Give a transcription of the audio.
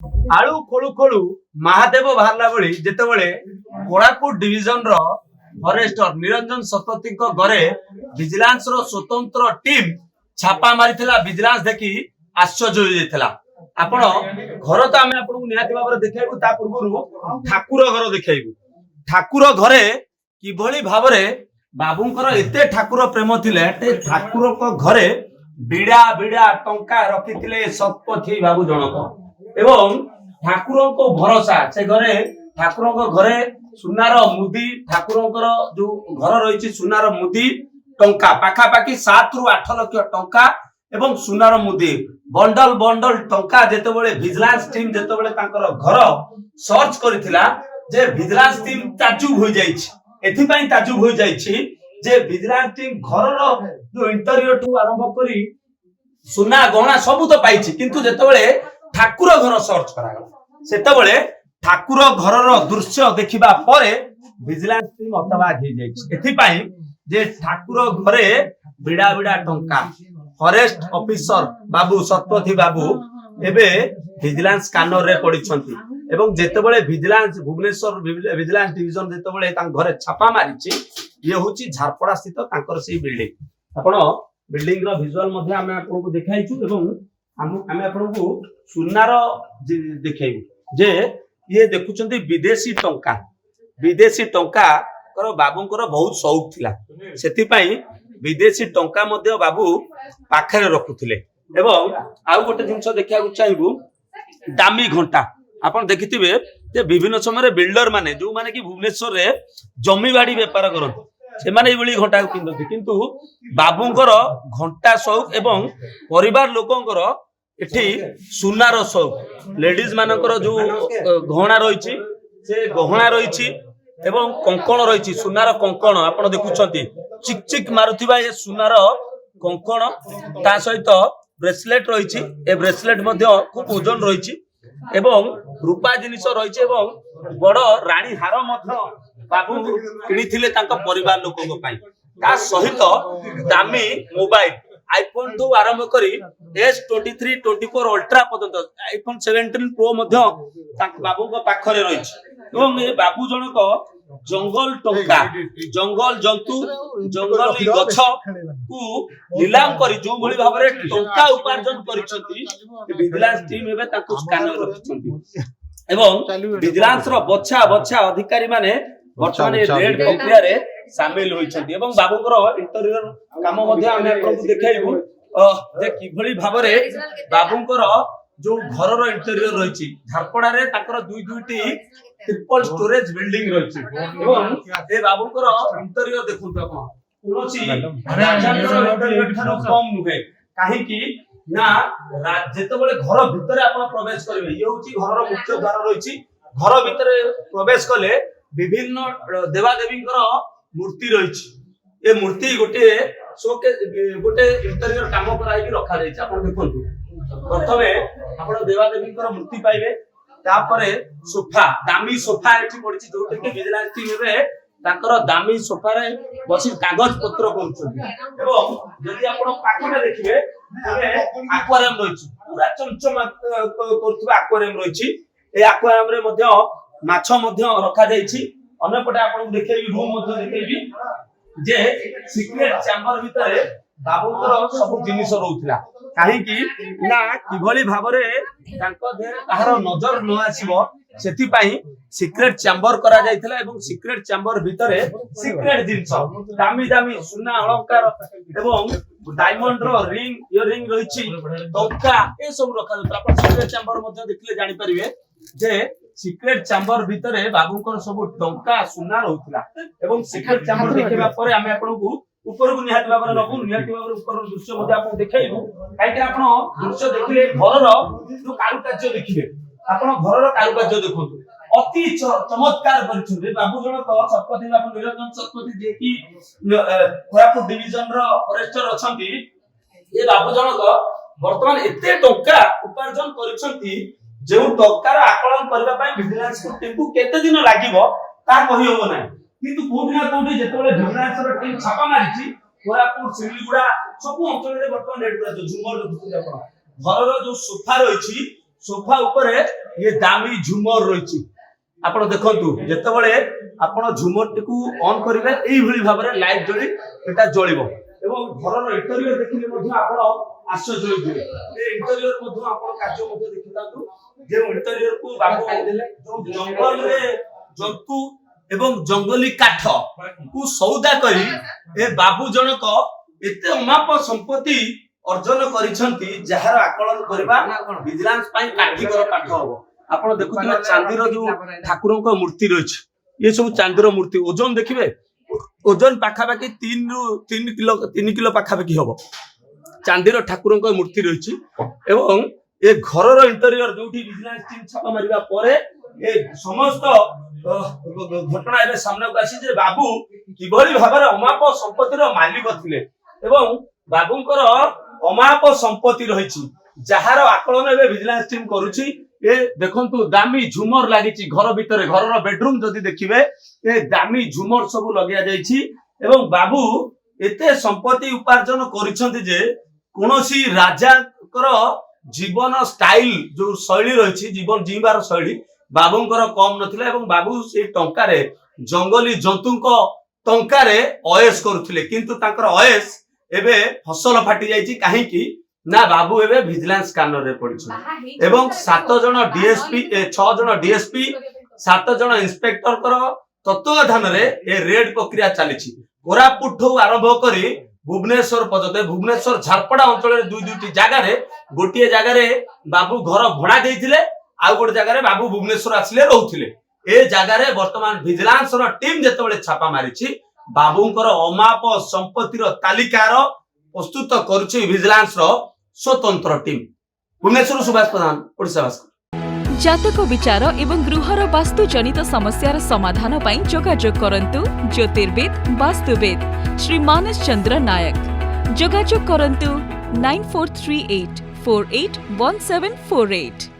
आलू खोलू खोलू महादेव बाहरला बेली जेतेबेले कोरापुट डिविजन रो फॉरेस्टर निरंजन शतपथी घरे विजिलेंस रो स्वतंत्र टीम छापा मारिथिला। विजिलेंस देखि आश्चर्य हो जाइथिला। आपण घर तो आमे आपन निहाती भाबरे देखाइबु, ता पूर्वरु ठाकुर घर देखाइबु। ठाकुर घरे किभली भाबरे बाबूंकर एते ठाकुर प्रेम थिले, ठाकुर को घरे बिड़ा बिड़ा टंका रखिथिले शतपथी बाबू जनक। एवं ठाकुर को भरोसा से घरे ठाकुर को घरे सुनार मुदी, ठाकुर जो घर रही सुनार मुदी टंका पाखापाखि 7 रु 8 लाख टंका एवं सुनार मुदी बंडल बंडल टंका जेतेबेले विजिलेंस टीम जेतेबेले तांकर घर सर्च करथिला जे विजिलेंस टीम ताजुब हो जाइछि। एथि पई ताजुब हो जाइछि जे विजिलेंस टीम घर रो जो इंटीरियर टू आरंभ करी सुना गहना सब तो पाइछि, किंतु जेतेबेले ठाकुर घर सर्च करागला सेतेबेले ठाकुर घर रो दृश्य देखिबा परे विजिलेंस टीम अतबाग हो जाइछि। एथि पई जे ठाकुर घरे बिड़ा बिड़ा टंका फॉरेस्ट ऑफिसर बाबू शतपथी बाबू एबे विजिलेंस स्कैनर रे पडिछंती। एवं जेतेबेले विजिलेंस भुवनेश्वर विजिलेंस डिविजन जेतेबेले तां घरे छापा मारिछि, ये होछि झारपड़ा स्थित तांकर सेही बिल्डिंग। आपण बिल्डिंग रो विजुअल मध्ये आमे आपनको देखाइछु एवं आमे आपनको सुनार देखाइबु जे ये देखुचंती विदेशी टंका कर बाबूंकर बहुत शौक थिला। सेति पई विदेशी टंका मध्ये बाबू पाखरे रखुथिले। एवं आउ गोटे जिंस देखिया चाहिबु दामी घंटा आपण देखिथिबे जे विभिन्न समय बिल्डर माने जो माने कि भुवनेश्वर रे जमी बाड़ी व्यापार करन से माने एबली घंटा किनथि, किंतु बाबूंकर घंटा शौक एवं परिवार लोकंकर एठी सुनार शौक। लेडीज मानकर जो गहना रहिछि से गहना रहिछि एवं कंकण रहिछि सुनार कंकण आपण देखुछंती चिक चिक मारुथिबा ए सुनार कंकण ता सहित ब्रेसलेट रहिछि। ए ब्रेसलेट मध्ये खूब ओजन रहिछि एवं रूपा जिनिस रहिछि एवं बड़ रानी हार मध्ये बाबू किनिथिले तांका परिवार लोकन पई। ता सहित दामी मोबाइल आईफोन तो आरंभ करी S23 24 अल्ट्रा पर्यंत आईफोन 17 प्रो मध्ये तांका बाबू को पाखरे रहिछि। एवं ए बाबू जनक जंगल टंका जंगल जंतु जंगल गछ को नीलाम करी जो भली भाबरे टंका उपार्जन करिसथि विजिलेंस टीम एबे ताको स्कैनर रखिसथि। एवं विजिलेंस रो बच्छा बच्छा अधिकारी माने वर्तमान रेड प्रक्रिया रे शामिल होइछथि। एवं बाबूकर इंटीरियर काम मध्ये आमे आपको देखाइबु जे किभली भाबरे बाबूकर जो घर रो इंटीरियर रहिछि झारपड़ा रे ताकर दुईटी ट्रिपल स्टोरेज बिल्डिंग रहिछि। एवं ए बाबूकर इंटीरियर देखुंत आपण कोनोसी राजांकर इंटीरियर थारो कम नुहे काहे कि ना जेतेबेले घर भितरे आपण प्रवेश करबे ये होछि घर रो मुख्य द्वार रहिछि। घर भितरे प्रवेश कले विभिन्न देवा देवींकर मूर्ति रहिछि। ए मूर्ति गोटे शोके गोटे इंटीरियर काम कराई कि रखा जाइछि। आपण देखंतु प्रथमे आपण देवा देवींकर मूर्ति पाइबे, तापरे सोफा दामी सोफा एठी पडिछि जोटे कि विजिलेंस टीम एबे तांकर दामी सोफा रे बसी कागज पत्र करछथि। एवं जदि आपण पाखरे देखिबे तबे एक्वेरियम रहिछि, पूरा चमचम करथबा एक्वेरियम रहिछि। ए एक्वेरियम रे मध्ये माछ मध्ये रखा जाइछि। अन्यपटे आपण देखैबी रूम मध्ये देखैबी जे सीक्रेट चैम्बर भितरे बाबूकर सब जिनिस रहउथिला काहे कि ना किभली भाबरे तांको देहरे ताहार नजर न आसीबो सेति पई सीक्रेट चैम्बर करा जायथिला। एवं सीक्रेट चैम्बर भितरे सीक्रेट जिंस दामी दामी सुना अलंकार एवं डायमंड रो रिंग इयरिंग रहिछि टंका ए सब रखा जाय। आपण सीक्रेट चैम्बर मध्ये देखले जानि परिबे जे सीक्रेट चैम्बर भितरे बाबूकर सब टंका सुना रहउथिला। एवं सीक्रेट चैम्बर देखिबा परे आमे आपनकु ऊपर को निहाती भाबरे नबु निहाती भाबरे ऊपर दृश्य मध्ये आपण देखाइबु काहे कि आपण दृश्य देखिले घर रो जो कारुकार्य देखिबे आपण घर रो कारुकार्य देखंतु अति चमत्कार परिछुबे। बाबू जनक शतपथी बाबू निरंजन शतपथी जे कि कोरापुट डिविजन रो फॉरेस्टर अछंती। ए बाबू जनक वर्तमान एते टंका उपार्जन करिसंती जे टंकार आकलन करबा पय विजिलेंस टीम को केते दिन लागिवो ता कहि होबो नै, किंतु कोठी ना कोठी जेतेबेले विजिलेंस रो टीम छापा मारिछि कोरापुट सिमिलगुड़ा सब अंचल रे वर्तमान रेड करा झुमर देखुछ। आपण घर रो जो सोफा रहिछि सोफा उपरे ये दामी झुमर रही आपण देखंतु जेतेबेले आपण झुमर टिकु ऑन करिवे एई भली भाबरे लाइट जळी एटा जळिबो एवं घरर इंटेरियर देखिले मध्ये आपण आश्चर्य होइबे ए इंटेरियर मध्ये आपण कार्य मध्ये देखितांतु जे इंटेरियर को बाबू देले जो जंगल रे जंतु एवं जंगली काठ को सौदा करी ए बाबू जनक एते अमाप संपत्ति अर्जन करिसंती जहार आकलन करबा विजिलेंस पई काठीकर पाठ हो आपण देखुथिबे चांदीर जो ठाकुरक मूर्ति रहिछ ये सब चांदीर मूर्ति ओजन देखिबे ओजन पाखापाखि 3 किलो पाखापाखि हबो चांदीर ठाकुरक मूर्ति रहिछ एवं ए घरर इंटेरियर जोठी विजिलेंस टीम छापा मारिबा परे ए समस्त घटना एबे सामने को आसी जे बाबू किभली भाबरे अमाप संपत्तिर मालिक थिले एवं बाबूंकर अमाप संपत्ति रहिछि जहार आकलन एबे विजिलेंस टीम करूछि ए देखंतु दामी झुमर लागिछि घर भितरे घरर बेडरूम जदि देखिबे ए दामी झुमर सब लगिया जाइछि एवं बाबू एते संपत्ति उपार्जन करिसंती जे कोनोसी राजाकर जीवन स्टाइल जो शैली रहिछि जीवन जीवार शैली बाबूंकर कम नथिला एवं बाबू से टंकारे जंगली जंतुको टंकारे अयस करुथिले किंतु तांकर अयस एबे फसल फाटी जाइछि काहे कि ना बाबू एबे विजिलेंस स्कैनर रे पडिछ एवं 7 जण डीएसपी 6 जण डीएसपी 7 जण इंस्पेक्टर कर तत्वाधान रे ए रेड प्रक्रिया चलीछि कोरापुट आरंभ करी भुवनेश्वर पर्यंत भुवनेश्वर झारपड़ा अंचल रे दुईटी जगह रे गोटिए जगह रे बाबू घर भड़ा देइथिले आ गोटे जगह रे बाबू भुवनेश्वर आसिले रहउथिले ए जगह रे वर्तमान विजिलेंस रो टीम जेतेबेले छापा मारिछि बाबूंकर अमाप संपत्तिर तालिकार प्रस्तुत करुछि विजिलेंस रो स्वतंत्र टीम भुवनेश्वर सुभाष प्रधान ओडिशा भास्कर जातक विचार एवं गृहर वास्तु जनित समस्यार समाधान पाई जोगाजोग करंतु ज्योतिर्विद वास्तुविद श्री मानस चंद्र नायक जोगाजोग करंतु 9438481748।